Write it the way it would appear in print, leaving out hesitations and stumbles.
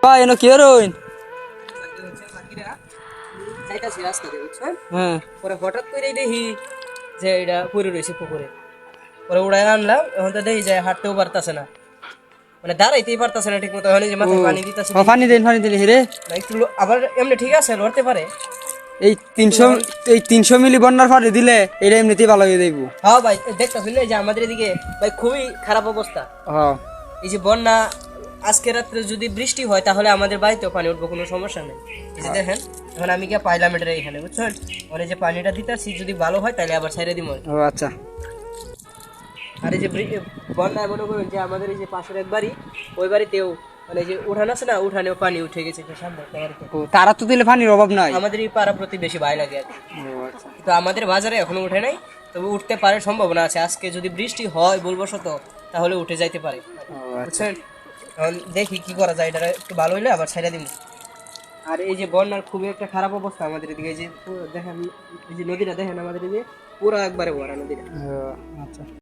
ভাই এনো কি রইন? যাইতাছি রাস্তা দিয়ে বুঝছেন, হ্যাঁ পরে হঠাৎ করে দেখি যে এটা পড়ে রয়েছে পুকুরে। পরে উড়াই আনলাম, এখন তো দেখি যে হাঁটতেও পারতাছে না, মানে দাঁড়াইতেই পারতাছে না ঠিক মতো। এখন এই যে ও মাথায় পানি দিতেছে, পানি দিন পানি দিলি রে। একটু আবার এমনি ঠিক আছে, লড়তে পারে। এই 300 এই 300 মিলি বন্যার পানি দিলে এটা এমনিতেই ভালো হয়ে যাইব। হ্যাঁ ভাই, দেখতেছেন না যে আমাদের এদিকে ভাই খুবই খারাপ অবস্থা। হ্যাঁ এই যে বন্যা, আজকে রাত্রে যদি বৃষ্টি হয় তাহলে আমাদের বাড়িতেও পানি উঠবো, কোনো সমস্যা নেই। এই যে দেখেন, এখন আমি গিয়ে পাইলাম এটা এখানে বুঝছেন, মানে যে পানিটা দিতেছি যদি ভালো হয় তাহলে আবার ছেড়ে দিব। ও আচ্ছা। আর এই যে বন্যায় মনে করুন যে আমাদের এই যে পাশের এক বাড়ি, ওই বাড়িতেও মানে যে উঠান আছে না, উঠানেও পানি উঠে গেছে সামনে একটা বাড়িতে। ও তারা তো দিলে পানির অভাব নাই। আমাদের এই পাড়া প্রতি বেশি ভয় লাগে আর কি। ও আচ্ছা। তো আমাদের বাজারে এখনো উঠে নাই, তবে উঠতে পারে, সম্ভাবনা আছে। আজকে যদি বৃষ্টি হয় বলবশত, তাহলে উঠে যাইতে পারে, ও আচ্ছা। বুঝছেন। এখন দেখি কি করা যায়, এটা একটু ভালো হইলে আবার ছেড়ে দিব। আর এই যে বন্যার খুবই একটা খারাপ অবস্থা আমাদের এদিকে। এই যে দেখেন, এই যে নদীটা দেখেন আমাদের এদিকে পুরো একবারে ভরা নদীটা। ও আচ্ছা।